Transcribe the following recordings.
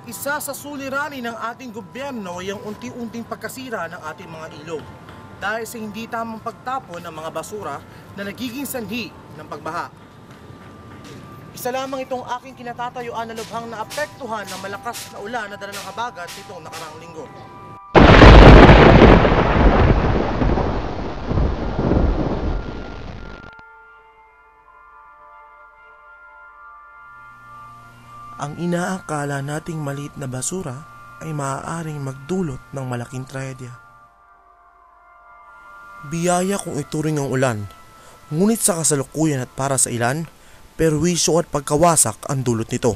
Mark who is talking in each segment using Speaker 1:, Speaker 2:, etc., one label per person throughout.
Speaker 1: Isa sa suliranin ng ating gobyerno ay ang unti-unting pagkasira ng ating mga ilog dahil sa hindi tamang pagtapon ng mga basura na nagiging sanhi ng pagbaha. Isa lamang itong aking kinatatayuan na lubhang naapektuhan ng malakas na ulan na dala ng habagat nitong nakaraang linggo. Ang inaakala nating maliit na basura ay maaaring magdulot ng malaking trahedya. Biyaya kung ituring ang ulan, ngunit sa kasalukuyan at para sa ilan, perwisyo at pagkawasak ang dulot nito.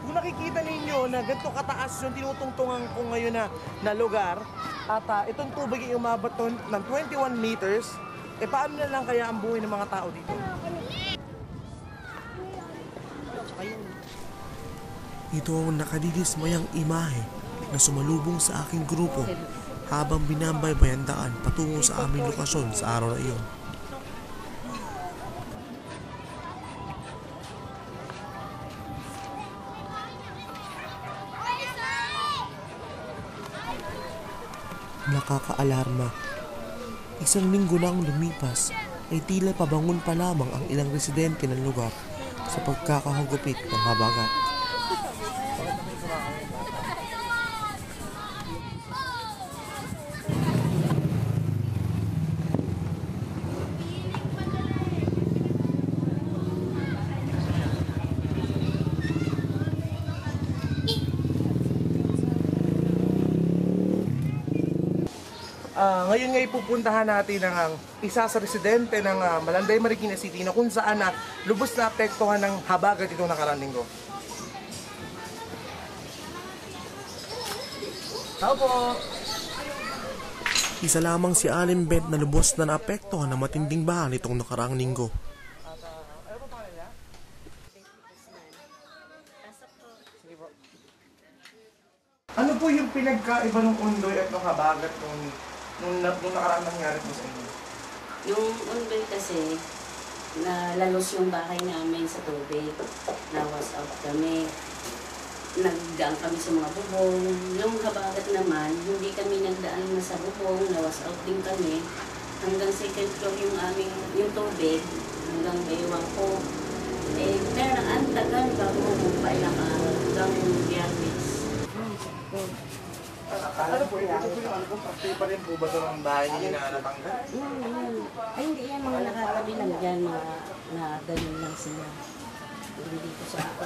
Speaker 1: Kung nakikita ninyo na ganito kataas yung tinutungtungan ko ngayon na lugar at itong tubig ay umabot ng 21 meters, paano na lang kaya ang buhay ng mga tao dito? Ito ang nakadidismayang imahe na sumalubong sa aking grupo habang binabaybayan daan patungo sa aming lokasyon sa araw na iyon. Nakakaalarma. Isang linggo na ang lumipas ay tila pabangon pa lamang ang ilang residente ng lugar sa pagkakahugupit ng habagat. Ngayon nga ipupuntahan natin ang isa sa residente ng Malanday, Marikina City na kung saan lubos na apektuhan ng habagat itong nakaraang linggo. Tao po! Isa lamang si Aling Beth na lubos na naapektuhan ng matinding baha nitong nakaraang linggo. Ano po yung pinagkaiba ng Undoy at ng habagat nung nakaraang nangyari po sa inyo?
Speaker 2: Yung Undoy kasi, nalalos yung bahay namin sa tubig. Nawas out kami. Nagdaan kami sa mga bubong. Yung habagat naman, hindi kami nagdaan na sa bubong. Nawas out din kami. Hanggang second floor yung tubig. Hanggang baywang ko. Pero ang tagal bago pa ilang araw. Hanggang Biyernes.
Speaker 1: Ano po yan? Pati pa rin po ba ito ng bahay niyo na natanggal?
Speaker 2: Ay, hindi yan. Mga nakatabi lang dyan na ganun lang sila. Hindi dito sa ako.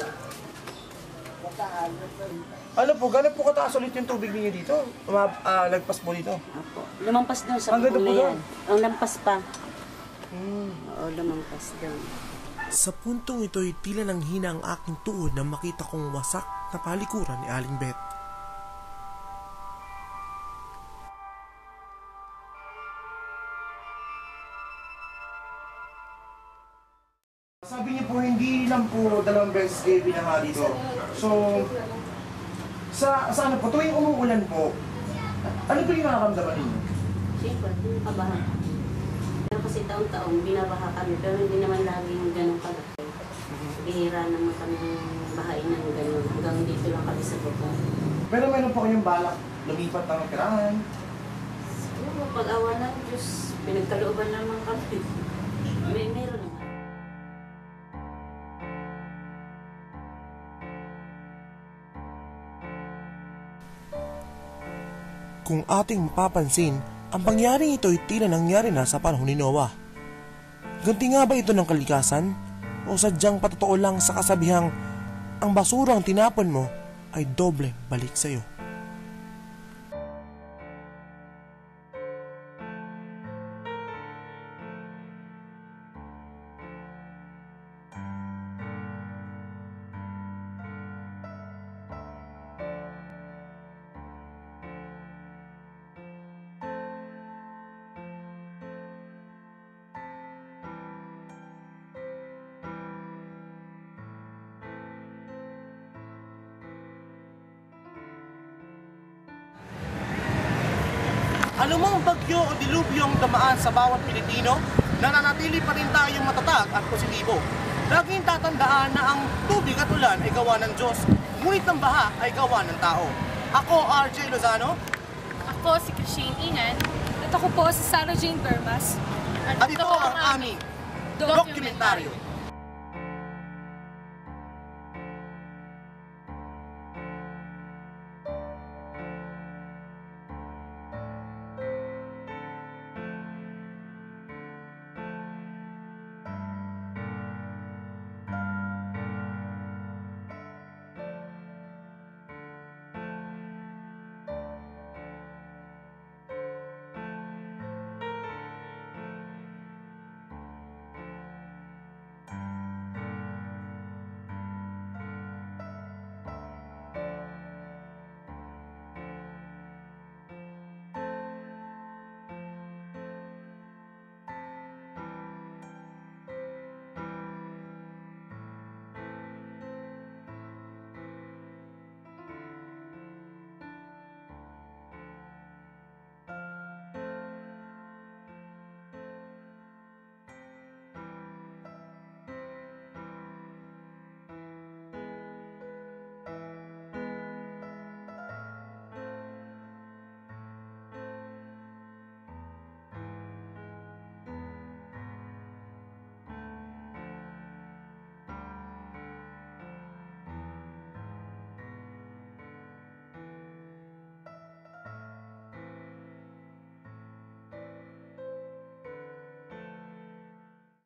Speaker 1: Ano po? Gano'n po kataas ulit yung tubig niyo dito? Lagpas po dito?
Speaker 2: Ako. Lumampas doon sa bubong na yan. Ang lampas pa. Oo, lumampas doon.
Speaker 1: Sa puntong ito ay tila nang hina ang aking tuhod na makita kong wasak na palikuran ni Aling Beth. Sabi niyo po, hindi lang po 2 beses kayo binaha dito. So, sa ano po, tuwing umuulan po, ano po yung nakakamdaman ninyo?
Speaker 2: Siyempre, kabaha. Pero kasi taon-taon, binabaha kami, pero hindi naman laging ganun kalaki. Bihira naman kami bahain ng ganun. Hanggang dito lang kami sa baba.
Speaker 1: Pero meron po kayong balak lumipat ng tirahan?
Speaker 2: Siguro, pag-awa ng Diyos, pinagkalooban naman kami. Meron naman.
Speaker 1: Kung ating mapapansin, ang pangyaring ito ay tila nangyari na sa panahon ni Noah. Ganti nga ba ito ng kalikasan? O sadyang patotoo lang sa kasabihang ang basurang tinapon mo ay doble balik sa iyo? Anumang bagyo o dilubyo ang tamaan sa bawat Pilipino, nananatili pa rin tayong matatag at positibo. Laging tatandaan na ang tubig at ulan ay gawa ng Diyos, ngunit ng baha ay gawa ng tao. Ako, RJ Lozano,
Speaker 3: Ako si Christine Ingan. At ako po si Sarah Jane Bermas.
Speaker 1: at ito ang aming dokumentaryo.